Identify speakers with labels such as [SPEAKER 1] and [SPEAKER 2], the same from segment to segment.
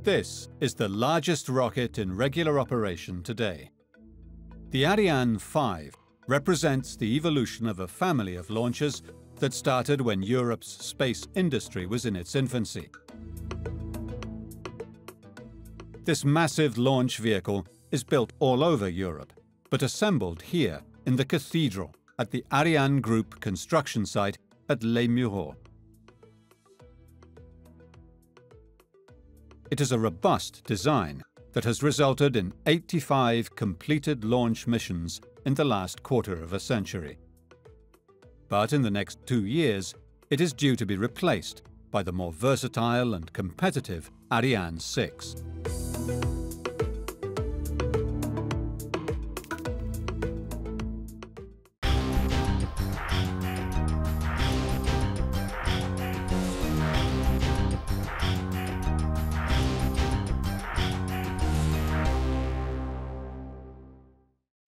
[SPEAKER 1] This is the largest rocket in regular operation today. The Ariane 5 represents the evolution of a family of launchers that started when Europe's space industry was in its infancy. This massive launch vehicle is built all over Europe, but assembled here in the cathedral at the ArianGroup construction site at Les Mureaux. It is a robust design that has resulted in 85 completed launch missions in the last quarter of a century. But in the next 2 years, it is due to be replaced by the more versatile and competitive Ariane 6.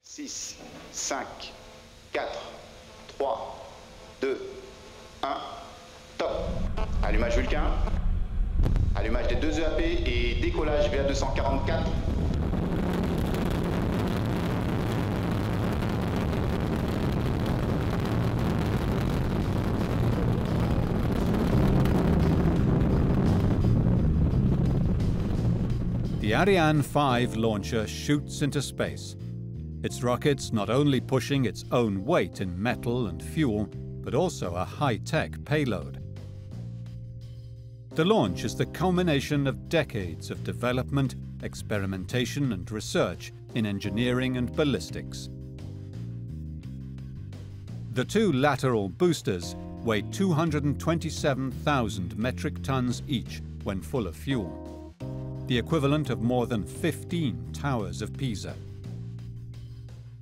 [SPEAKER 2] Six, 5, 4, 3, 2, 1, top. Allumage Vulcain, allumage des deux EAP et décollage vers 244.
[SPEAKER 1] The Ariane 5 launcher shoots into space. Its rockets not only pushing its own weight in metal and fuel, but also a high-tech payload. The launch is the culmination of decades of development, experimentation and research in engineering and ballistics. The two lateral boosters weigh 227,000 metric tons each when full of fuel, the equivalent of more than 15 towers of Pisa.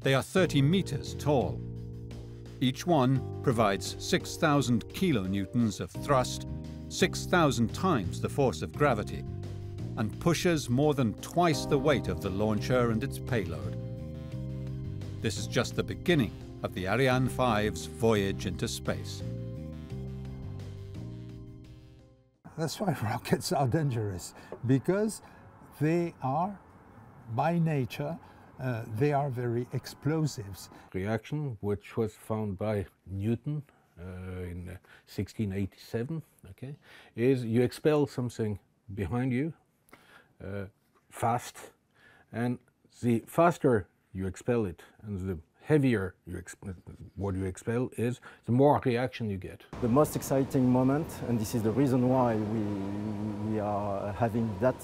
[SPEAKER 1] They are 30 meters tall. Each one provides 6,000 kilonewtons of thrust, 6,000 times the force of gravity, and pushes more than twice the weight of the launcher and its payload. This is just the beginning of the Ariane 5's voyage into space.
[SPEAKER 3] That's why rockets are dangerous, because they are, by nature, they are very explosives.
[SPEAKER 4] Reaction, which was found by Newton in 1687, okay, is you expel something behind you fast, and the faster you expel it and the heavier what you expel is, the more reaction you get.
[SPEAKER 5] The most exciting moment, and this is the reason why we are having that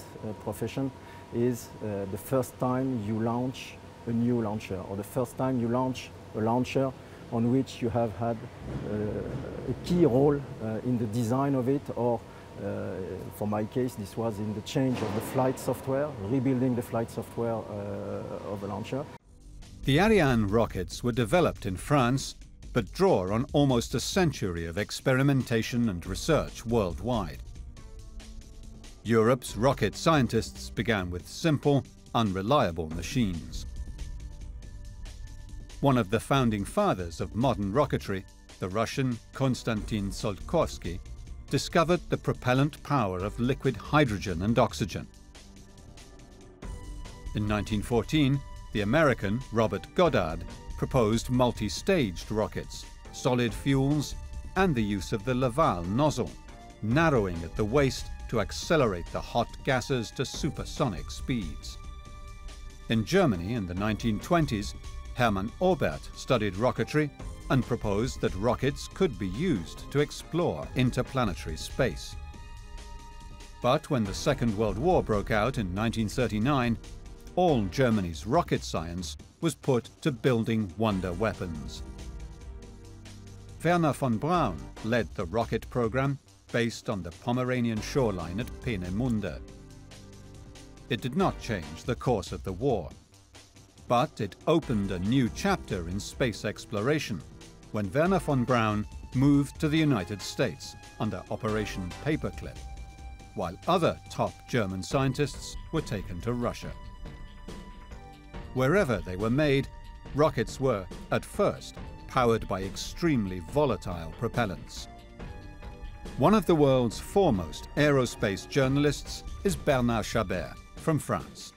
[SPEAKER 5] profession, is the first time you launch a new launcher, or the first time you launch a launcher on which you have had a key role in the design of it, or for my case, this was in the change of the flight software, rebuilding the flight software of a launcher.
[SPEAKER 1] The Ariane rockets were developed in France, but draw on almost a century of experimentation and research worldwide. Europe's rocket scientists began with simple, unreliable machines. One of the founding fathers of modern rocketry, the Russian Konstantin Tsiolkovsky, discovered the propellant power of liquid hydrogen and oxygen. In 1914, the American Robert Goddard proposed multi-staged rockets, solid fuels, and the use of the Laval nozzle, narrowing at the waist to accelerate the hot gases to supersonic speeds. In Germany in the 1920s, Hermann Oberth studied rocketry and proposed that rockets could be used to explore interplanetary space. But when the Second World War broke out in 1939, all Germany's rocket science was put to building wonder weapons. Wernher von Braun led the rocket program based on the Pomeranian shoreline at Peenemünde. It did not change the course of the war, but it opened a new chapter in space exploration when Wernher von Braun moved to the United States under Operation Paperclip, while other top German scientists were taken to Russia. Wherever they were made, rockets were, at first, powered by extremely volatile propellants. One of the world's foremost aerospace journalists is Bernard Chabert from France.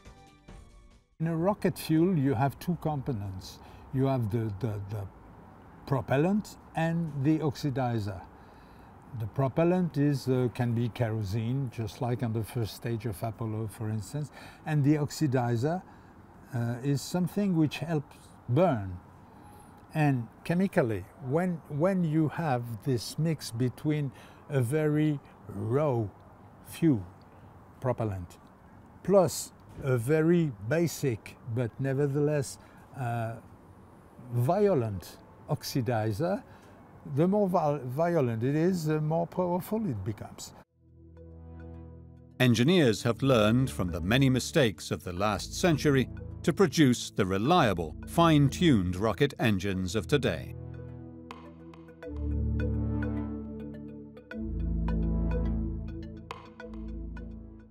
[SPEAKER 3] In a rocket fuel, you have two components. You have the propellant and the oxidizer. The propellant can be kerosene, just like on the first stage of Apollo, for instance, and the oxidizer is something which helps burn. And chemically, when you have this mix between a very raw fuel, propellant, plus a very basic but nevertheless violent oxidizer, the more violent it is, the more powerful it becomes.
[SPEAKER 1] Engineers have learned from the many mistakes of the last century to produce the reliable, fine-tuned rocket engines of today.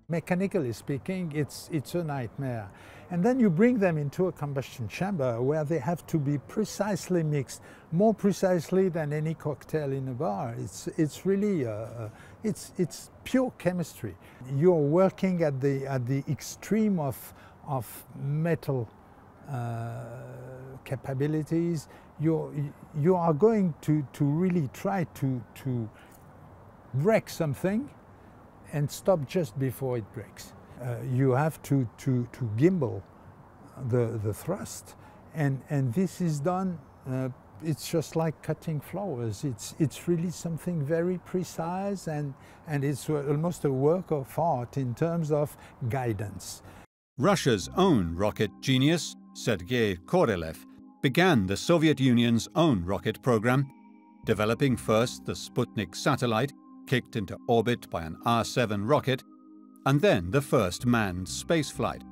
[SPEAKER 3] Mechanically speaking, it's a nightmare. And then you bring them into a combustion chamber where they have to be precisely mixed, more precisely than any cocktail in a bar. It's really it's pure chemistry. You're working at the extreme of metal capabilities. You are going to really try to break something and stop just before it breaks. You have to gimbal the thrust, and this is done. It's just like cutting flowers. It's really something very precise, and it's almost a work of art in terms of guidance.
[SPEAKER 1] Russia's own rocket genius, Sergei Korolev, began the Soviet Union's own rocket program, developing first the Sputnik satellite, kicked into orbit by an R-7 rocket, and then the first manned spaceflight.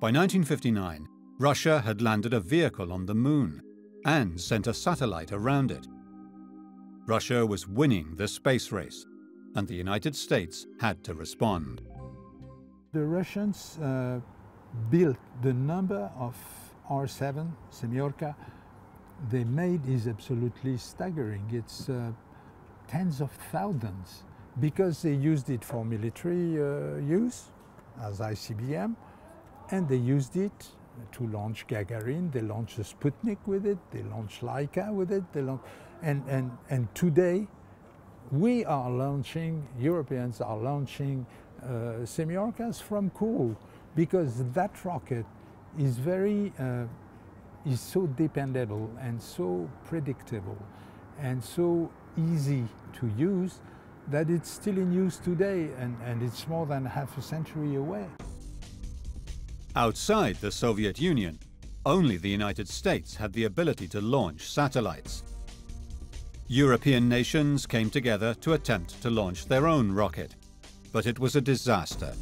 [SPEAKER 1] By 1959, Russia had landed a vehicle on the moon and sent a satellite around it. Russia was winning the space race, and the United States had to respond.
[SPEAKER 3] The Russians built the number of R-7 Semyorka they made is absolutely staggering. It's tens of thousands, because they used it for military use as ICBM, and they used it to launch Gagarin. They launched the Sputnik with it, they launched Laika with it, and today we are launching, Europeans are launching Semyorkas from Kourou, because that rocket is is so dependable and so predictable and so easy to use that it's still in use today, and it's more than half a century away.
[SPEAKER 1] Outside the Soviet Union, only the United States had the ability to launch satellites. European nations came together to attempt to launch their own rocket, but it was a disaster.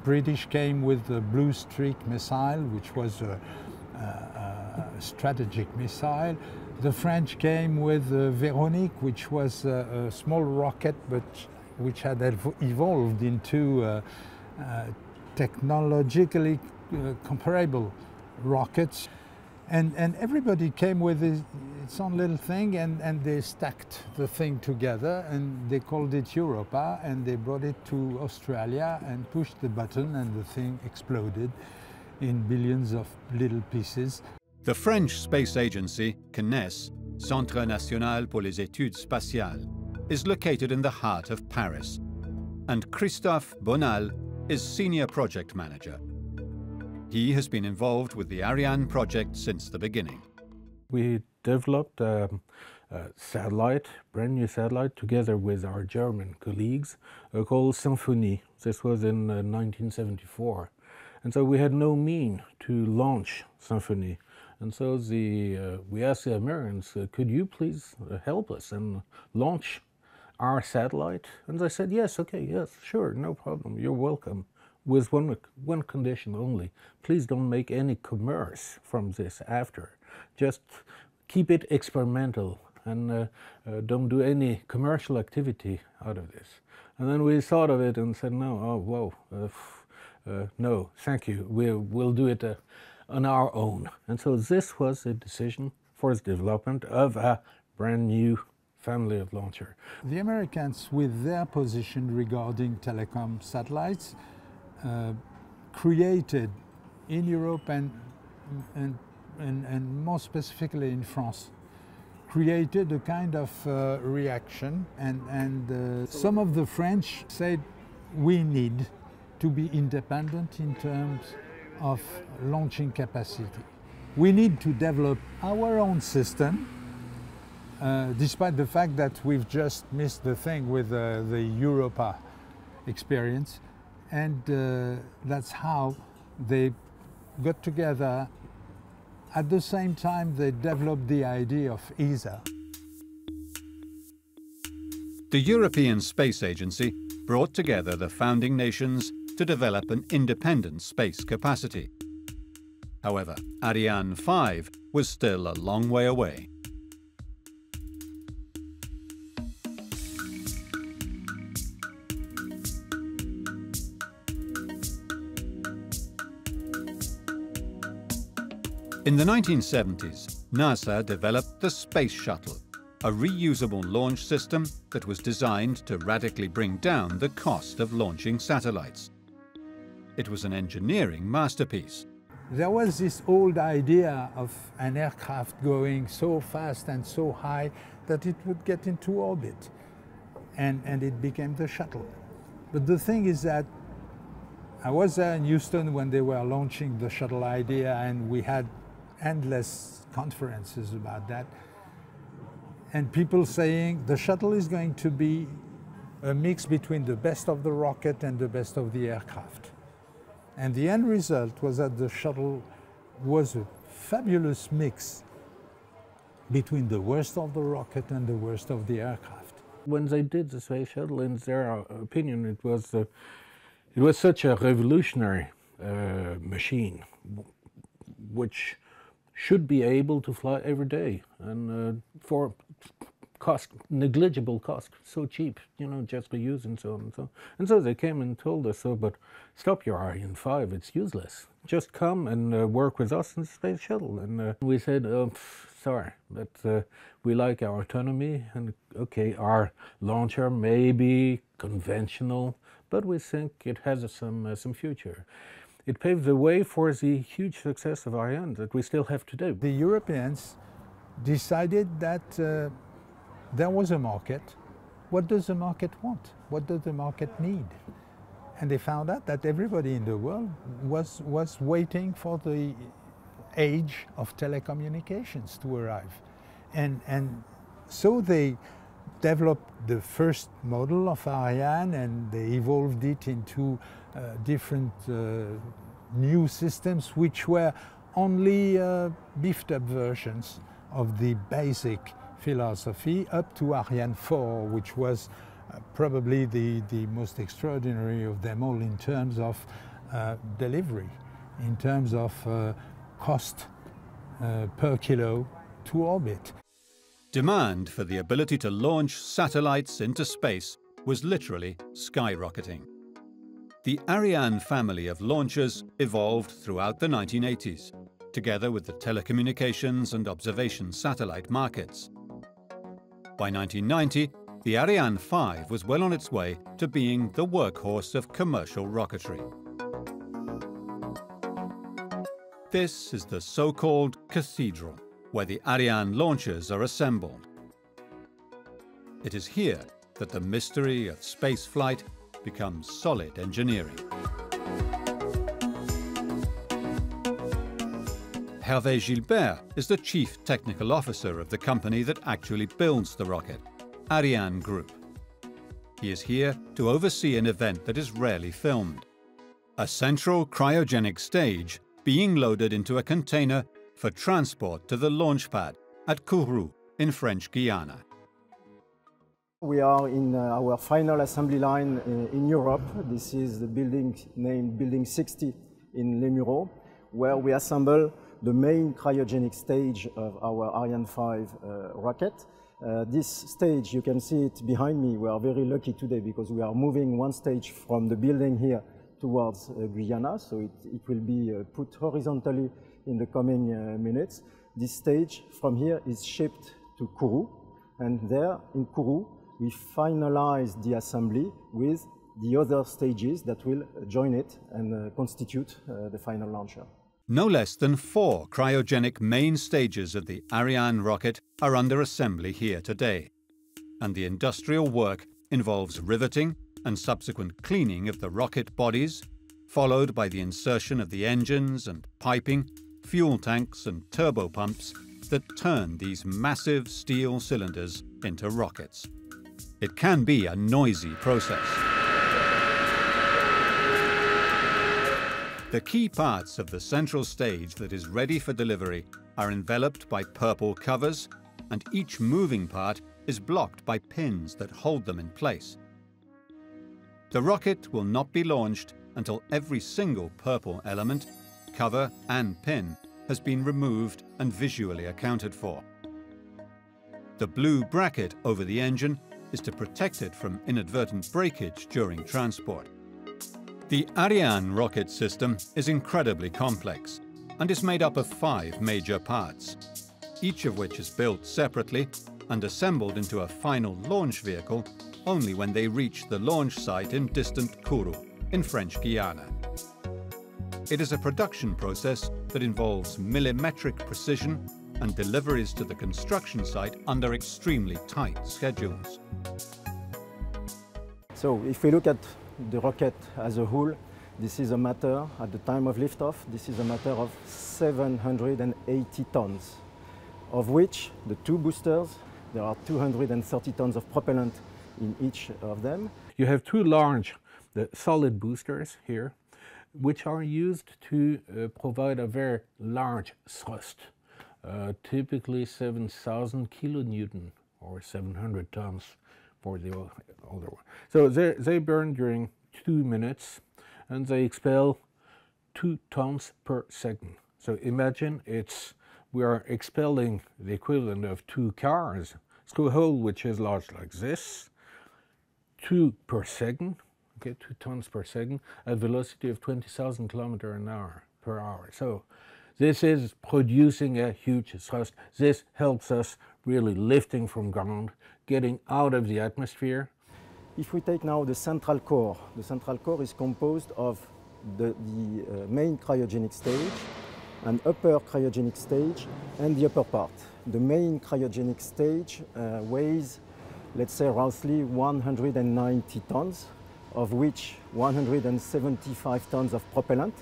[SPEAKER 3] British came with the Blue Streak missile, which was a strategic missile. The French came with Véronique, which was a small rocket, but which had evolved into technologically comparable rockets. And everybody came with its own little thing, and they stacked the thing together, and they called it Europa, and they brought it to Australia and pushed the button, and the thing exploded in billions of little pieces.
[SPEAKER 1] The French space agency, CNES, Centre National pour les Études Spatiales, is located in the heart of Paris, and Christophe Bonal is senior project manager. He has been involved with the Ariane project since the beginning.
[SPEAKER 4] We developed a satellite, brand new satellite, together with our German colleagues called Symphonie. This was in 1974. And so we had no means to launch Symphonie. And so we asked the Americans, could you please help us and launch our satellite? And they said, yes, okay, yes, sure, no problem, you're welcome. With one condition only: please don't make any commerce from this after. Just keep it experimental, and don't do any commercial activity out of this. And then we thought of it and said, no, oh, whoa, no, thank you, we'll do it on our own. And so this was a decision for the development of a brand new family of launcher.
[SPEAKER 3] The Americans, with their position regarding telecom satellites, created in Europe and more specifically in France, created a kind of reaction, and some of the French said we need to be independent in terms of launching capacity. We need to develop our own system, despite the fact that we've just missed the thing with the Europa experience, and that's how they got together. At the same time, they developed the idea of ESA.
[SPEAKER 1] The European Space Agency brought together the founding nations to develop an independent space capacity. However, Ariane 5 was still a long way away. In the 1970s, NASA developed the Space Shuttle, a reusable launch system that was designed to radically bring down the cost of launching satellites. It was an engineering masterpiece.
[SPEAKER 3] There was this old idea of an aircraft going so fast and so high that it would get into orbit, and it became the shuttle. But the thing is that I was there in Houston when they were launching the shuttle idea, and we had endless conferences about that, and people saying the shuttle is going to be a mix between the best of the rocket and the best of the aircraft. And the end result was that the shuttle was a fabulous mix between the worst of the rocket and the worst of the aircraft.
[SPEAKER 4] When they did the space shuttle, in their opinion, it was such a revolutionary machine, which should be able to fly every day, and for cost, negligible cost, so cheap, you know, just for use and so on and so on. And so they came and told us, so, but stop your Ariane 5, it's useless. Just come and work with us in the space shuttle. And we said, oh, sorry, but we like our autonomy, and okay, our launcher may be conventional, but we think it has some future. It paved the way for the huge success of Ariane that we still have today.
[SPEAKER 3] The Europeans decided that there was a market. What does the market want? What does the market need? And they found out that everybody in the world was waiting for the age of telecommunications to arrive. And so they developed the first model of Ariane, and they evolved it into different new systems, which were only beefed up versions of the basic philosophy, up to Ariane 4, which was probably the most extraordinary of them all in terms of delivery, in terms of cost per kilo to orbit.
[SPEAKER 1] Demand for the ability to launch satellites into space was literally skyrocketing. The Ariane family of launchers evolved throughout the 1980s, together with the telecommunications and observation satellite markets. By 1990, the Ariane 5 was well on its way to being the workhorse of commercial rocketry. This is the so-called cathedral, where the Ariane launchers are assembled. It is here that the mystery of spaceflight becomes solid engineering. Hervé Gilbert is the chief technical officer of the company that actually builds the rocket, ArianGroup. He is here to oversee an event that is rarely filmed: a central cryogenic stage being loaded into a container for transport to the launch pad at Kourou in French Guiana.
[SPEAKER 5] We are in our final assembly line in Europe. This is the building named Building 60 in Les Mureaux, where we assemble the main cryogenic stage of our Ariane 5 rocket. This stage, you can see it behind me. We are very lucky today because we are moving one stage from the building here towards Guyana, so it will be put horizontally in the coming minutes. This stage from here is shipped to Kourou, And there, in Kourou, we finalize the assembly with the other stages that will join it and constitute the final launcher.
[SPEAKER 1] No less than 4 cryogenic main stages of the Ariane rocket are under assembly here today, and the industrial work involves riveting and subsequent cleaning of the rocket bodies, followed by the insertion of the engines and piping, fuel tanks and turbopumps that turn these massive steel cylinders into rockets. It can be a noisy process. The key parts of the central stage that is ready for delivery are enveloped by purple covers, and each moving part is blocked by pins that hold them in place. The rocket will not be launched until every single purple element, cover and pin has been removed and visually accounted for. The blue bracket over the engine is to protect it from inadvertent breakage during transport. The Ariane rocket system is incredibly complex and is made up of 5 major parts, each of which is built separately and assembled into a final launch vehicle only when they reach the launch site in distant Kourou, in French Guiana. It is a production process that involves millimetric precision and deliveries to the construction site under extremely tight schedules.
[SPEAKER 5] So if we look at the rocket as a whole, this is a matter, at the time of liftoff, this is a matter of 780 tons, of which the 2 boosters, there are 230 tons of propellant in each of them.
[SPEAKER 4] You have 2 large solid boosters here, which are used to provide a very large thrust, typically 7,000 kilonewton or 700 tons for the older one. So they burn during 2 minutes and they expel 2 tons per second. So imagine we are expelling the equivalent of 2 cars through a hole which is large like this, 2 per second, okay, 2 tons per second at velocity of 20,000 kilometers per hour. So this is producing a huge thrust. This helps us really lifting from ground, getting out of the atmosphere.
[SPEAKER 5] If we take now the central core is composed of the main cryogenic stage, an upper cryogenic stage, and the upper part. The main cryogenic stage weighs, let's say, roughly 190 tons, of which 175 tons of propellant,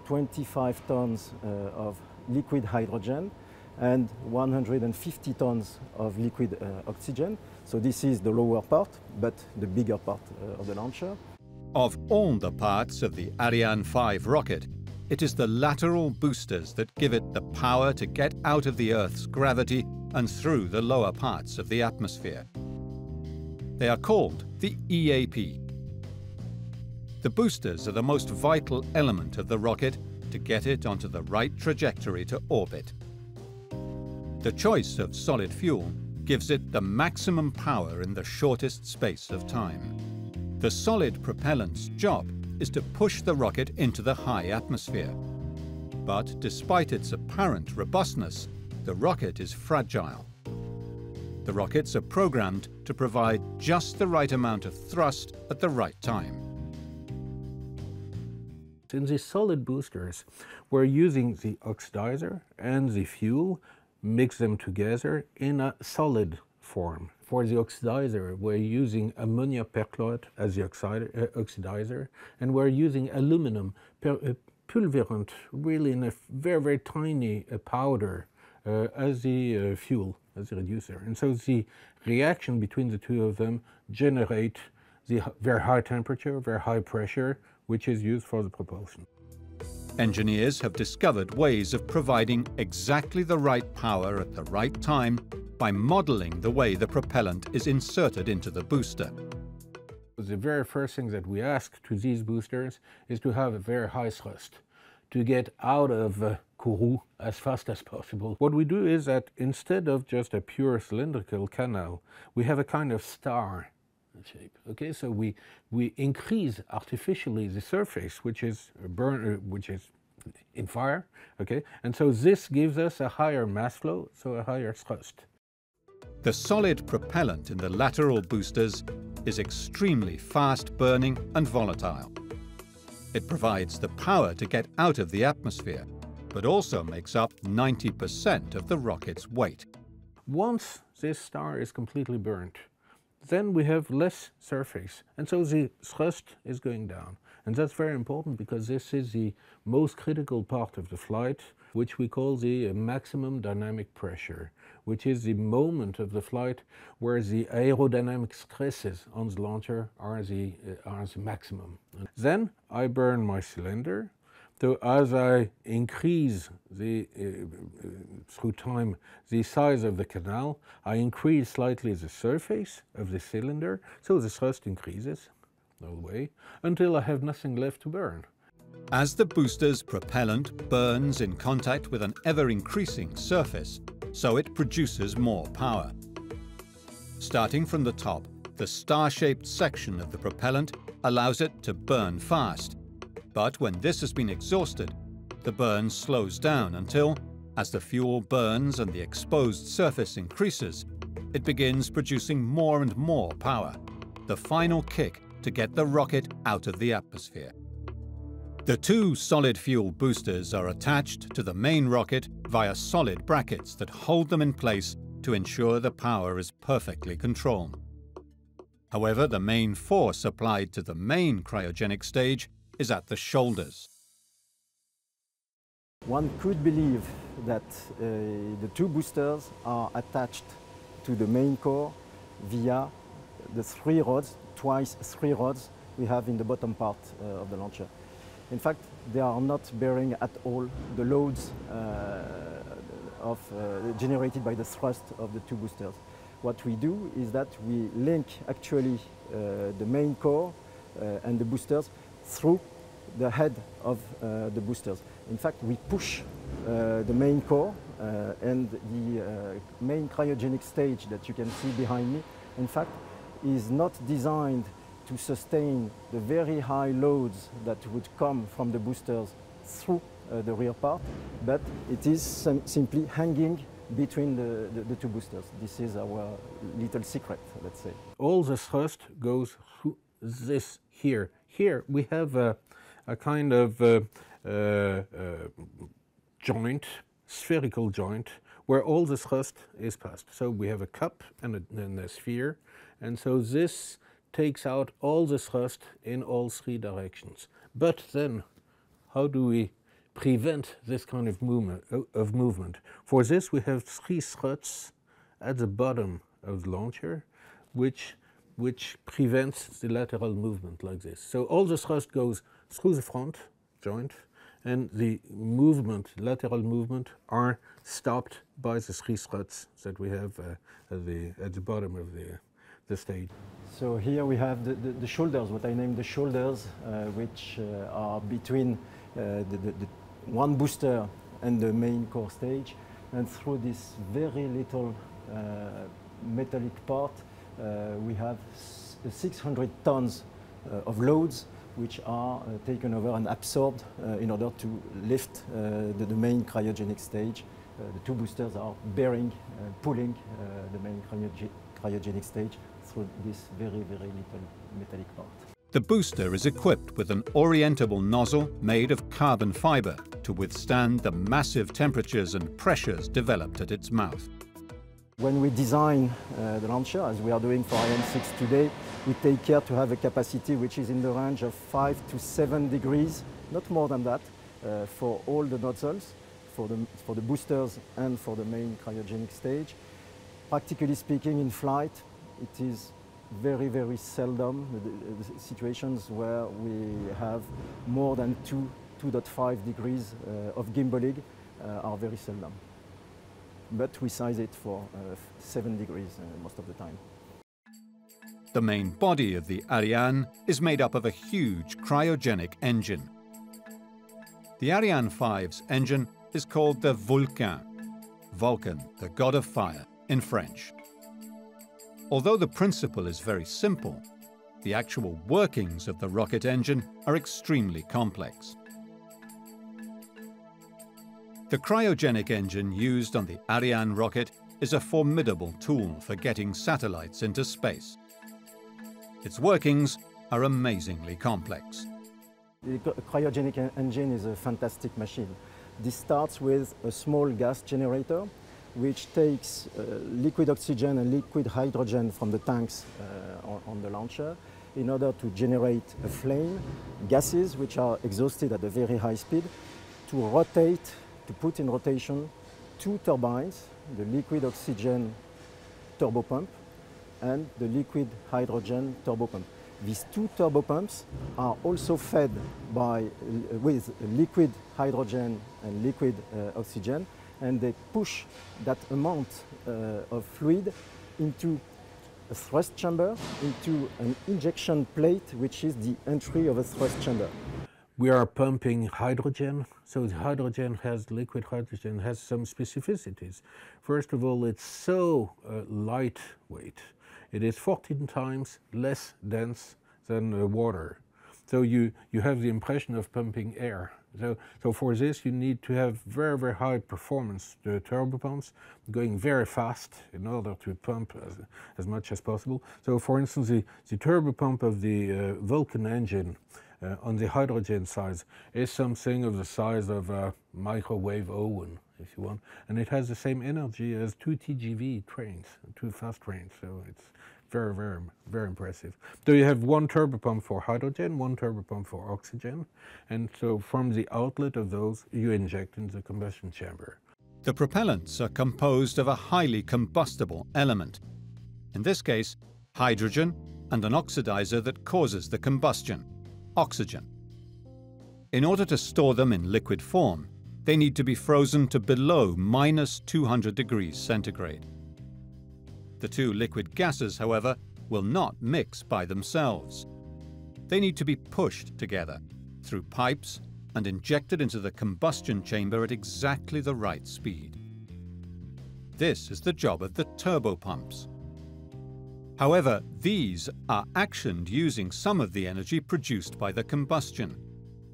[SPEAKER 5] 25 tons of liquid hydrogen, and 150 tons of liquid oxygen. So this is the lower part, but the bigger part of the launcher.
[SPEAKER 1] Of all the parts of the Ariane 5 rocket, it is the lateral boosters that give it the power to get out of the Earth's gravity and through the lower parts of the atmosphere. They are called the EAP. The boosters are the most vital element of the rocket to get it onto the right trajectory to orbit. The choice of solid fuel gives it the maximum power in the shortest space of time. The solid propellant's job is to push the rocket into the high atmosphere. But despite its apparent robustness, the rocket is fragile. The rockets are programmed to provide just the right amount of thrust at the right time.
[SPEAKER 4] In the solid boosters, we're using the oxidizer and the fuel, mix them together in a solid form. For the oxidizer, we're using ammonia perchlorate as the oxidizer, and we're using aluminum pulverant, really in a very, very tiny powder as the fuel, as the reducer. And so the reaction between the 2 of them generate the very high temperature, very high pressure, which is used for the propulsion.
[SPEAKER 1] Engineers have discovered ways of providing exactly the right power at the right time by modeling the way the propellant is inserted into the booster.
[SPEAKER 4] The very first thing that we ask to these boosters is to have a very high thrust, to get out of Kourou as fast as possible. What we do is that instead of just a pure cylindrical canal, we have a kind of star shape. Okay, so we increase artificially the surface, which is in fire. Okay, and so this gives us a higher mass flow, so a higher thrust.
[SPEAKER 1] The solid propellant in the lateral boosters is extremely fast-burning and volatile. It provides the power to get out of the atmosphere, but also makes up 90% of the rocket's weight.
[SPEAKER 4] Once this star is completely burnt, then we have less surface, and so the thrust is going down. And that's very important because this is the most critical part of the flight, which we call the maximum dynamic pressure, which is the moment of the flight where the aerodynamic stresses on the launcher are the maximum. Then I burn my cylinder. So as I increase through time the size of the canal, I increase slightly the surface of the cylinder, so the thrust increases all the way until I have nothing left to burn.
[SPEAKER 1] As the booster's propellant burns in contact with an ever-increasing surface, so it produces more power. Starting from the top, the star-shaped section of the propellant allows it to burn fast. But when this has been exhausted, the burn slows down until, as the fuel burns and the exposed surface increases, it begins producing more and more power, the final kick to get the rocket out of the atmosphere. The two solid fuel boosters are attached to the main rocket via solid brackets that hold them in place to ensure the power is perfectly controlled. However, the main force applied to the main cryogenic stage is at the shoulders.
[SPEAKER 5] One could believe that the two boosters are attached to the main core via the three rods, twice three rods we have in the bottom part of the launcher. In fact, they are not bearing at all the loads generated by the thrust of the two boosters. What we do is that we link actually the main core and the boosters through the head of the boosters. In fact, we push the main core and the main cryogenic stage that you can see behind me, in fact, is not designed to sustain the very high loads that would come from the boosters through the rear part, but it is simply hanging between the two boosters. This is our little secret, let's say.
[SPEAKER 4] All the thrust goes through this here. Here we have a kind of joint, spherical joint, where all the thrust is passed. So we have a cup and a sphere, and so this takes out all the thrust in all three directions. But then, how do we prevent this kind of movement? For this, we have three struts at the bottom of the launcher, which prevents the lateral movement like this. So all the thrust goes through the front joint, and the movement, lateral movement, are stopped by the three struts that we have at the bottom of the stage.
[SPEAKER 5] So here we have the shoulders, what I name the shoulders, which are between the one booster and the main core stage. And through this very little metallic part, we have 600 tons of loads which are taken over and absorbed in order to lift the main cryogenic stage. The two boosters are bearing, pulling the main cryogenic stage through this very, very little metallic part.
[SPEAKER 1] The booster is equipped with an orientable nozzle made of carbon fiber to withstand the massive temperatures and pressures developed at its mouth.
[SPEAKER 5] When we design the launcher, as we are doing for Ariane 6 today, we take care to have a capacity which is in the range of 5 to 7 degrees, not more than that, for all the nozzles, for the boosters and for the main cryogenic stage. Practically speaking, in flight, it is very, very seldom the situations where we have more than 2.5 degrees of gimbaling are very seldom. But we size it for 7 degrees most of the time.
[SPEAKER 1] The main body of the Ariane is made up of a huge cryogenic engine. The Ariane 5's engine is called the Vulcain, Vulcan, the god of fire, in French. Although the principle is very simple, the actual workings of the rocket engine are extremely complex. The cryogenic engine used on the Ariane rocket is a formidable tool for getting satellites into space. Its workings are amazingly complex.
[SPEAKER 5] The cryogenic engine is a fantastic machine. This starts with a small gas generator which takes liquid oxygen and liquid hydrogen from the tanks on the launcher in order to generate a flame, gases which are exhausted at a very high speed, to put in rotation two turbines, the liquid oxygen turbopump and the liquid hydrogen turbopump. These two turbopumps are also fed with liquid hydrogen and liquid oxygen, and they push that amount of fluid into a thrust chamber, into an injection plate, which is the entry of a thrust chamber.
[SPEAKER 4] We are pumping hydrogen, so the liquid hydrogen has some specificities. First of all, it's so lightweight. It is 14 times less dense than water. So you have the impression of pumping air. So for this you need to have very, very high performance turbopumps going very fast in order to pump as much as possible. So for instance, the turbopump of the Vulcan engine on the hydrogen side is something of the size of a microwave oven, if you want, and it has the same energy as two TGV trains, two fast trains, so it's very, very, very impressive. So you have one turbopump for hydrogen, one turbopump for oxygen, and so from the outlet of those you inject in the combustion chamber.
[SPEAKER 1] The propellants are composed of a highly combustible element, in this case hydrogen and an oxidizer that causes the combustion, oxygen. In order to store them in liquid form, they need to be frozen to below -200 degrees centigrade. The two liquid gases, however, will not mix by themselves. They need to be pushed together through pipes and injected into the combustion chamber at exactly the right speed. This is the job of the turbopumps. However, these are actioned using some of the energy produced by the combustion.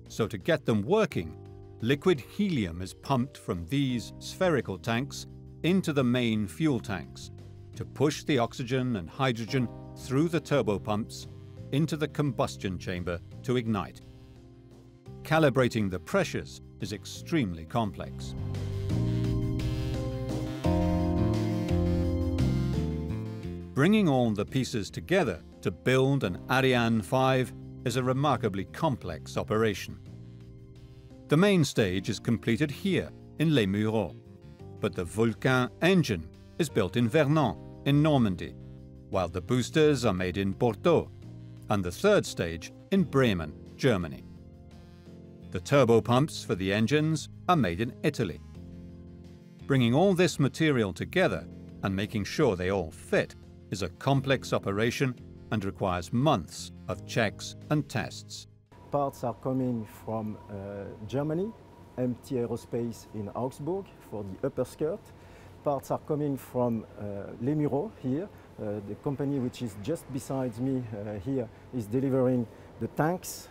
[SPEAKER 1] So to get them working, liquid helium is pumped from these spherical tanks into the main fuel tanks to push the oxygen and hydrogen through the turbopumps into the combustion chamber to ignite. Calibrating the pressures is extremely complex. Bringing all the pieces together to build an Ariane 5 is a remarkably complex operation. The main stage is completed here in Les Mureaux, but the Vulcan engine is built in Vernon in Normandy, while the boosters are made in Bordeaux, and the third stage in Bremen, Germany. The turbopumps for the engines are made in Italy. Bringing all this material together and making sure they all fit is a complex operation and requires months of checks and tests.
[SPEAKER 5] Parts are coming from Germany, MT Aerospace in Augsburg for the upper skirt. Parts are coming from Les Mureaux here. The company which is just beside me here is delivering the tanks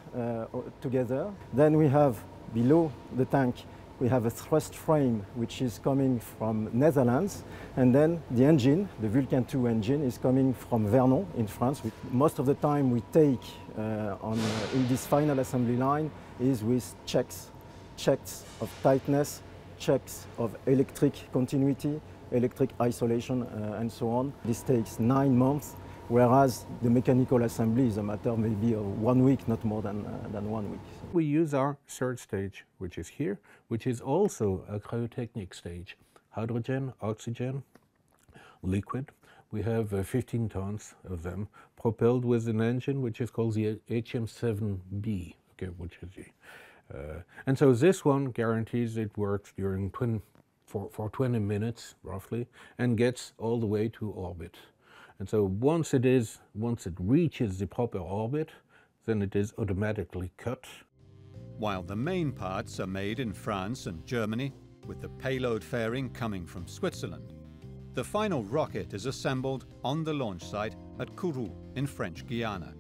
[SPEAKER 5] together. Then we have below the tank, we have a thrust frame which is coming from Netherlands, and then the engine, the Vulcan 2 engine, is coming from Vernon in France. Most of the time we take in this final assembly line is with checks of tightness, checks of electric continuity, electric isolation, and so on. This takes 9 months, whereas the mechanical assembly is a matter maybe of 1 week, not more than 1 week.
[SPEAKER 4] We use our third stage, which is here, which is also a cryotechnic stage. Hydrogen, oxygen, liquid. We have 15 tons of them, propelled with an engine which is called the HM7B, okay, which is the and so this one guarantees it works during for 20 minutes roughly and gets all the way to orbit. And so once it reaches the proper orbit, then it is automatically cut.
[SPEAKER 1] While the main parts are made in France and Germany, with the payload fairing coming from Switzerland, the final rocket is assembled on the launch site at Kourou in French Guiana,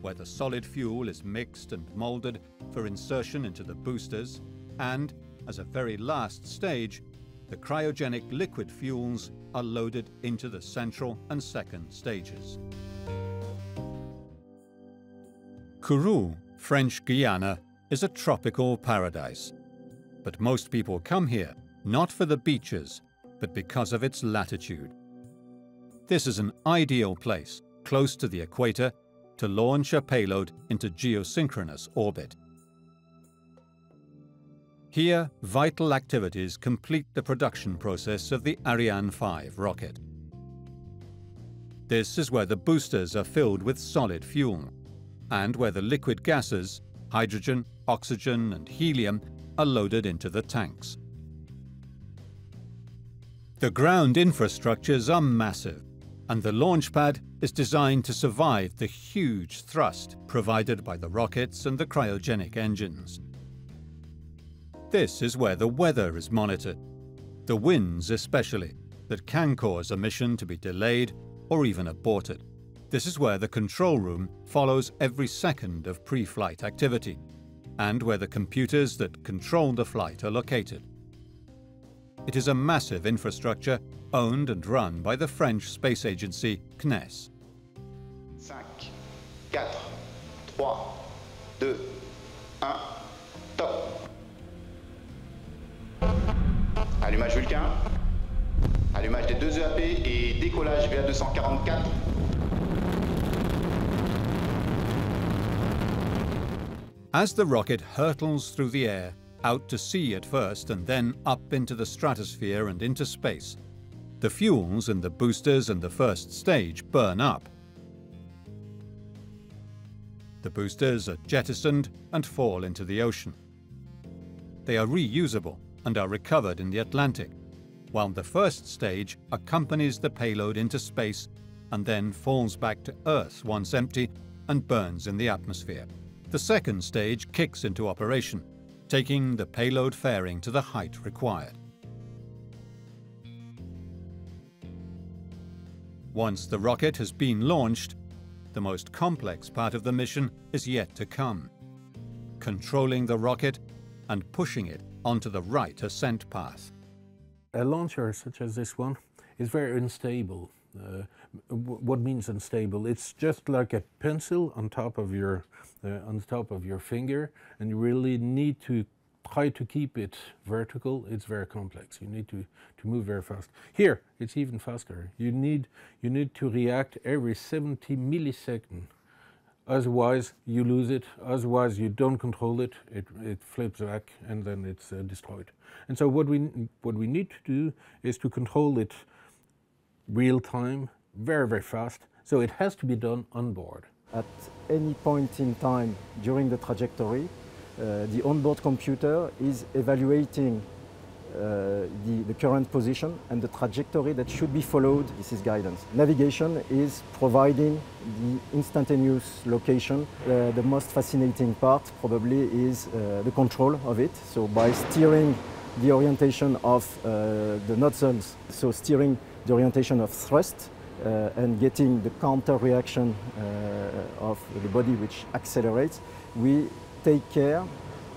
[SPEAKER 1] where the solid fuel is mixed and molded for insertion into the boosters, and, as a very last stage, the the cryogenic liquid fuels are loaded into the central and second stages. Kourou, French Guiana, is a tropical paradise. But most people come here not for the beaches, but because of its latitude. This is an ideal place, close to the equator, to launch a payload into geosynchronous orbit. Here, vital activities complete the production process of the Ariane 5 rocket. This is where the boosters are filled with solid fuel, and where the liquid gases, hydrogen, oxygen, and helium, are loaded into the tanks. The ground infrastructures are massive, and the launch pad is designed to survive the huge thrust provided by the rockets and the cryogenic engines. This is where the weather is monitored, the winds especially, that can cause a mission to be delayed or even aborted. This is where the control room follows every second of pre-flight activity, and where the computers that control the flight are located. It is a massive infrastructure owned and run by the French space agency CNES.
[SPEAKER 2] 5, 4, 3, 2, 1, top. Allumage Vulcain, allumage des deux EAP et décollage VA244.
[SPEAKER 1] As the rocket hurtles through the air, out to sea at first and then up into the stratosphere and into space, the fuels in the boosters and the first stage burn up. The boosters are jettisoned and fall into the ocean. They are reusable and are recovered in the Atlantic, while the first stage accompanies the payload into space and then falls back to Earth once empty and burns in the atmosphere. The second stage kicks into operation, taking the payload fairing to the height required. Once the rocket has been launched, the most complex part of the mission is yet to come: controlling the rocket and pushing it onto the right ascent path.
[SPEAKER 4] A launcher such as this one is very unstable. What means unstable? It's just like a pencil on top of your finger, and you really need to try to keep it vertical. It's very complex. You need to move very fast. Here, it's even faster. You need to react every 70 milliseconds. Otherwise, you lose it. Otherwise, you don't control it. It flips back, and then it's destroyed. And so, what we need to do is to control it real time, very, very fast. So it has to be done on board.
[SPEAKER 5] At any point in time during the trajectory, the onboard computer is evaluating the current position and the trajectory that should be followed. This is guidance. Navigation is providing the instantaneous location. The most fascinating part probably is the control of it. So by steering the orientation of the nozzles, so steering the orientation of thrust, and getting the counter reaction of the body which accelerates, we take care,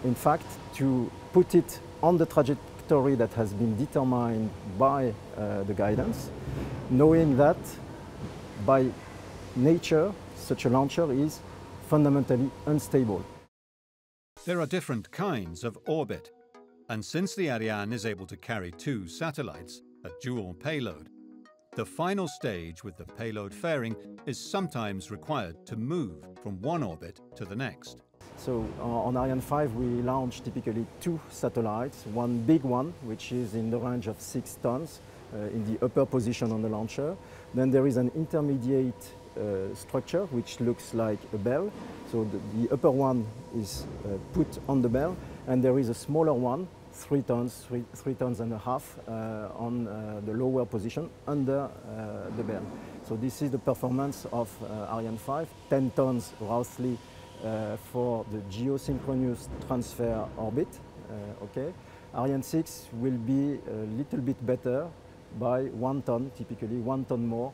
[SPEAKER 5] in fact, to put it on the trajectory that has been determined by the guidance, knowing that by nature such a launcher is fundamentally unstable.
[SPEAKER 1] There are different kinds of orbit, and since the Ariane is able to carry 2 satellites, a dual payload, the final stage with the payload fairing is sometimes required to move from one orbit to the next.
[SPEAKER 5] So on Ariane 5 we launch typically 2 satellites, one big one which is in the range of 6 tons in the upper position on the launcher. Then there is an intermediate structure which looks like a bell. So the upper one is put on the bell, and there is a smaller one, 3 tons and a half on the lower position under the bell. So this is the performance of Ariane 5, 10 tons roughly for the geosynchronous transfer orbit. Okay. Ariane 6 will be a little bit better by 1 ton, typically 1 ton more,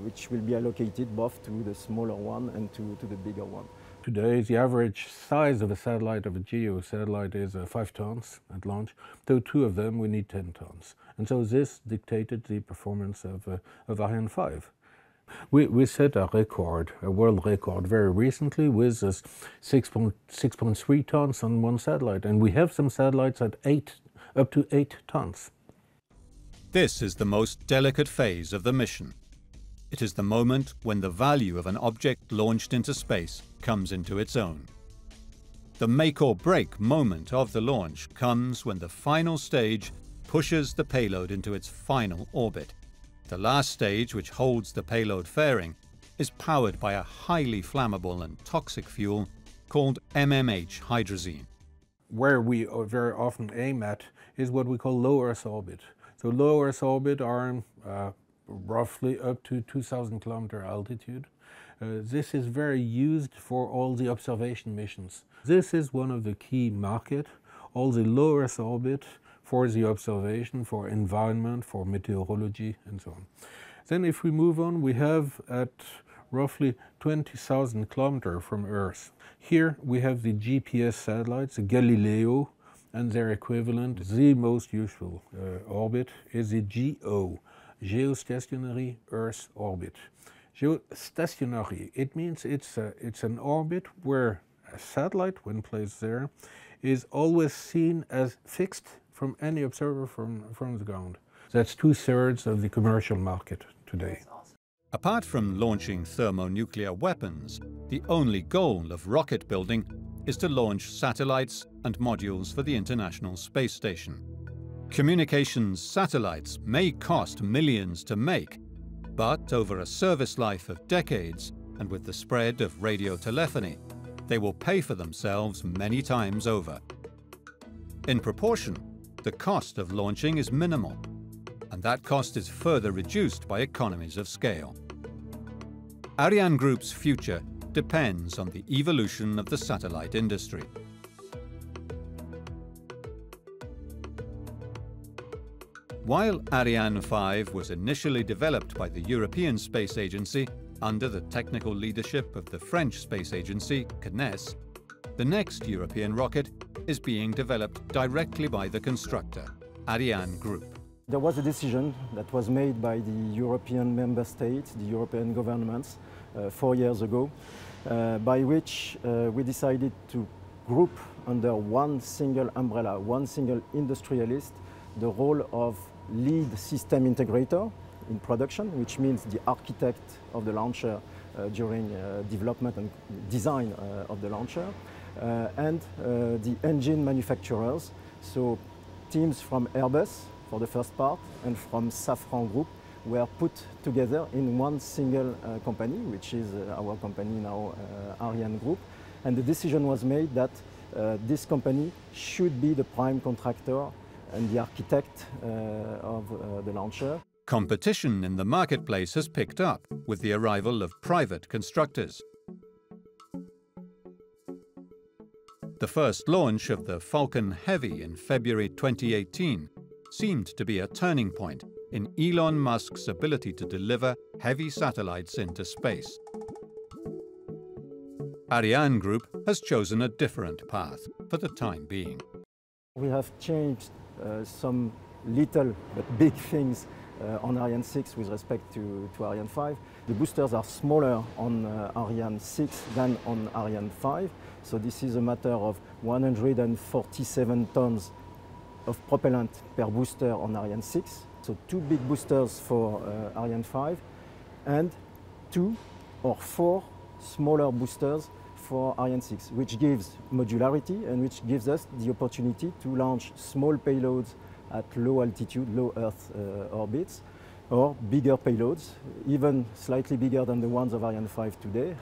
[SPEAKER 5] which will be allocated both to the smaller one and to the bigger one.
[SPEAKER 4] Today, the average size of a satellite, of a GEO satellite, is 5 tons at launch. Though 2 of them, we need 10 tons. And so this dictated the performance of Ariane 5. We set a record, a world record, very recently with 6.3 tons on one satellite. And we have some satellites at up to 8 tons.
[SPEAKER 1] This is the most delicate phase of the mission. It is the moment when the value of an object launched into space comes into its own. The make or break moment of the launch comes when the final stage pushes the payload into its final orbit. The last stage, which holds the payload fairing, is powered by a highly flammable and toxic fuel called MMH hydrazine.
[SPEAKER 4] Where we very often aim at is what we call low Earth orbit. So low Earth orbit are roughly up to 2,000 kilometer altitude. This is very used for all the observation missions. This is one of the key market, all the low Earth orbit for the observation, for environment, for meteorology, and so on. Then if we move on, we have at roughly 20,000 kilometers from Earth. Here we have the GPS satellites, the Galileo, and their equivalent. The most useful orbit is the GEO, Geostationary Earth Orbit. Geostationary, it means it's an orbit where a satellite, when placed there, is always seen as fixed from any observer from the ground. That's 2/3 of the commercial market today.
[SPEAKER 1] Apart from launching thermonuclear weapons, the only goal of rocket building is to launch satellites and modules for the International Space Station. Communications satellites may cost millions to make, but over a service life of decades, and with the spread of radio telephony, they will pay for themselves many times over. In proportion, the cost of launching is minimal, and that cost is further reduced by economies of scale. ArianGroup's future depends on the evolution of the satellite industry. While Ariane 5 was initially developed by the European Space Agency under the technical leadership of the French space agency, CNES, the next European rocket is being developed directly by the constructor, ArianGroup.
[SPEAKER 5] There was a decision that was made by the European member states, the European governments, 4 years ago, by which we decided to group under one single umbrella, one single industrialist, the role of lead system integrator in production, which means the architect of the launcher during development and design of the launcher, and the engine manufacturers, so teams from Airbus for the first part and from Safran Group were put together in one single company, which is our company now, ArianGroup, and the decision was made that this company should be the prime contractor and the architect of the launcher.
[SPEAKER 1] Competition in the marketplace has picked up with the arrival of private constructors. The first launch of the Falcon Heavy in February 2018 seemed to be a turning point in Elon Musk's ability to deliver heavy satellites into space. ArianGroup has chosen a different path for the time being.
[SPEAKER 5] We have changed some little but big things on Ariane 6 with respect to Ariane 5. The boosters are smaller on Ariane 6 than on Ariane 5. So this is a matter of 147 tons of propellant per booster on Ariane 6. So 2 big boosters for Ariane 5 and 2 or 4 smaller boosters for Ariane 6, which gives modularity and which gives us the opportunity to launch small payloads at low altitude, low Earth orbits, or bigger payloads, even slightly bigger than the ones of Ariane 5 today,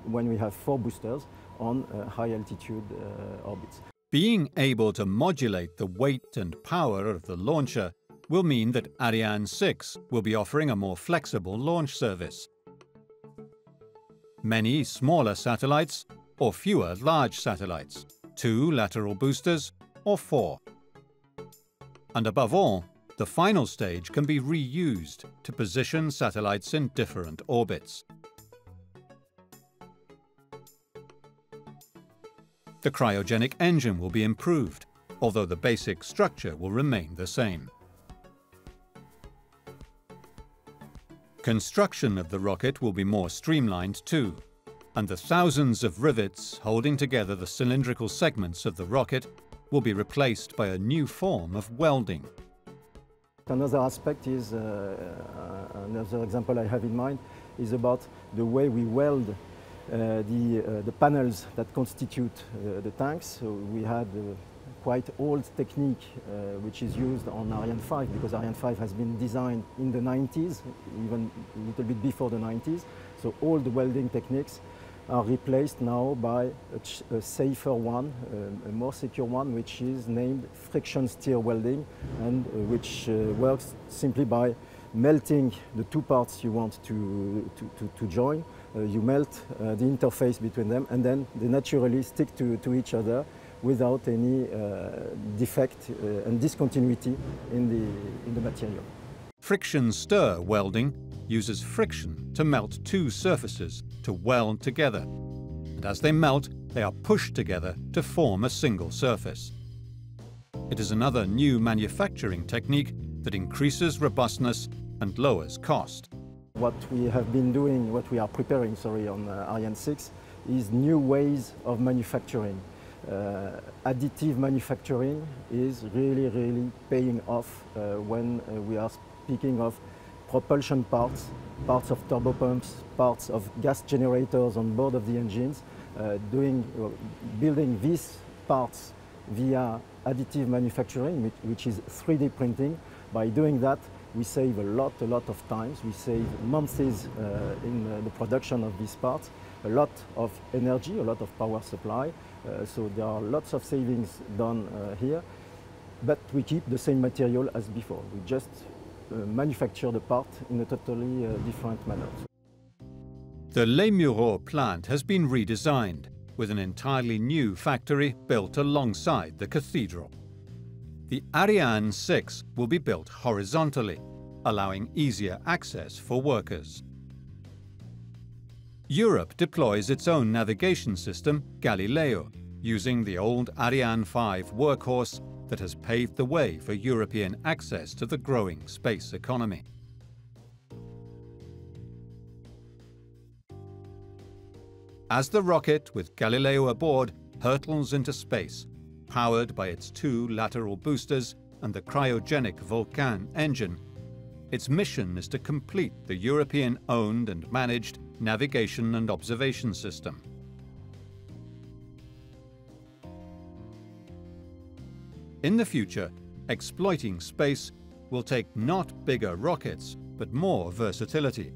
[SPEAKER 5] when we have 4 boosters on high altitude orbits.
[SPEAKER 1] Being able to modulate the weight and power of the launcher will mean that Ariane 6 will be offering a more flexible launch service. Many smaller satellites or fewer large satellites, 2 lateral boosters or 4. And above all, the final stage can be reused to position satellites in different orbits. The cryogenic engine will be improved, although the basic structure will remain the same. Construction of the rocket will be more streamlined too, and the thousands of rivets holding together the cylindrical segments of the rocket will be replaced by a new form of welding.
[SPEAKER 5] Another aspect is, another example I have in mind, is about the way we weld the panels that constitute the tanks. So we had quite old technique which is used on Ariane 5, because Ariane 5 has been designed in the 90s, even a little bit before the 90s. So all the welding techniques are replaced now by a safer one, a more secure one, which is named friction stir welding, and which works simply by melting the two parts you want to join. You melt the interface between them, and then they naturally stick to each other without any defect and discontinuity in the material.
[SPEAKER 1] Friction stir welding uses friction to melt two surfaces to weld together, and as they melt, they are pushed together to form a single surface. It is another new manufacturing technique that increases robustness and lowers cost.
[SPEAKER 5] What we have been doing, what we are preparing, on Ariane 6, is new ways of manufacturing. Additive manufacturing is really paying off when we are speaking of propulsion parts, parts of turbopumps, parts of gas generators on board of the engines, building these parts via additive manufacturing, which is 3D printing. By doing that, we save a lot of times. We save months in the production of these parts, a lot of energy, a lot of power supply. So there are lots of savings done here, but we keep the same material as before. We just manufacture the part in a totally different manner.
[SPEAKER 1] The Les Mureaux plant has been redesigned with an entirely new factory built alongside the cathedral. The Ariane 6 will be built horizontally, allowing easier access for workers. Europe deploys its own navigation system, Galileo, using the old Ariane 5 workhorse that has paved the way for European access to the growing space economy. As the rocket with Galileo aboard hurtles into space, powered by its two lateral boosters and the cryogenic Vulcan engine, its mission is to complete the European-owned and managed navigation and observation system. In the future, exploiting space will take not bigger rockets, but more versatility,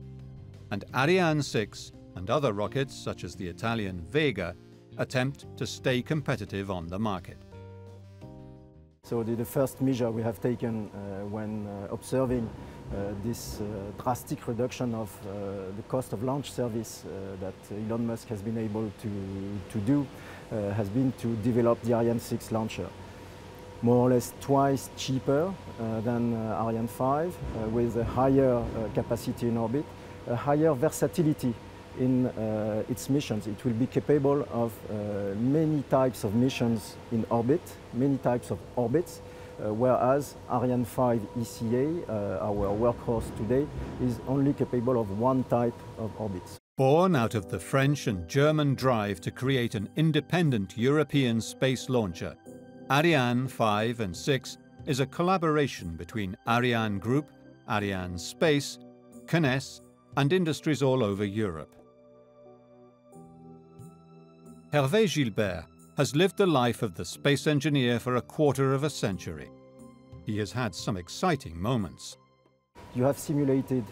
[SPEAKER 1] and Ariane 6 and other rockets such as the Italian Vega attempt to stay competitive on the market.
[SPEAKER 5] So the first measure we have taken when observing this drastic reduction of the cost of launch service that Elon Musk has been able to do has been to develop the Ariane 6 launcher. More or less twice cheaper than Ariane 5, with a higher capacity in orbit, a higher versatility in its missions. It will be capable of many types of missions in orbit, many types of orbits, whereas Ariane 5 ECA, our workhorse today, is only capable of one type of orbits.
[SPEAKER 1] Born out of the French and German drive to create an independent European space launcher, Ariane 5 and 6 is a collaboration between ArianGroup, Ariane Space, Kness, and industries all over Europe. Hervé Gilbert has lived the life of the space engineer for a quarter of a century. He has had some exciting moments.
[SPEAKER 5] You have simulated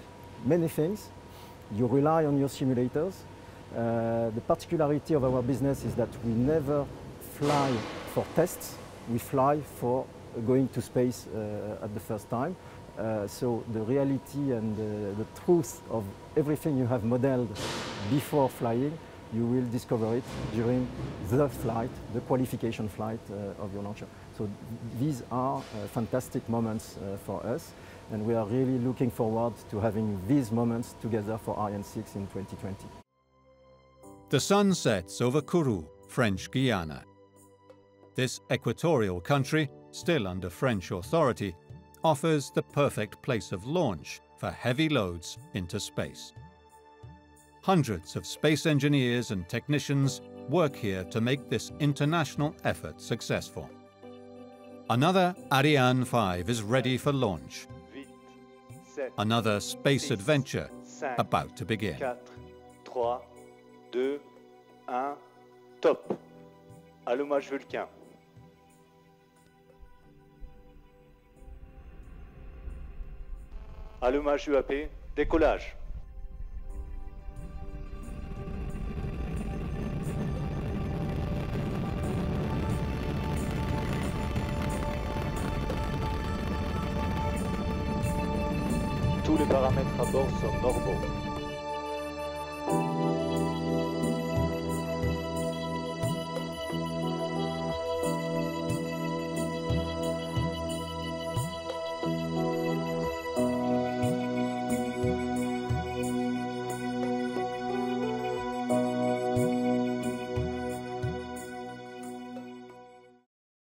[SPEAKER 5] many things. You rely on your simulators. The particularity of our business is that we never fly for tests. We fly for going to space at the first time. So the reality and the truth of everything you have modeled before flying, you will discover it during the flight, the qualification flight of your launcher. So these are fantastic moments for us, and we are really looking forward to having these moments together for Ariane 6 in 2020.
[SPEAKER 1] The sun sets over Kourou, French Guiana, This equatorial country, still under French authority, offers the perfect place of launch for heavy loads into space. Hundreds of space engineers and technicians work here to make this international effort successful. Another Ariane 5 is ready for launch. Another space adventure about to begin.
[SPEAKER 6] 4, 3, 2, 1, top. Allumage Vulcain. Allumage UAP, décollage. Tous les paramètres à bord sont normaux.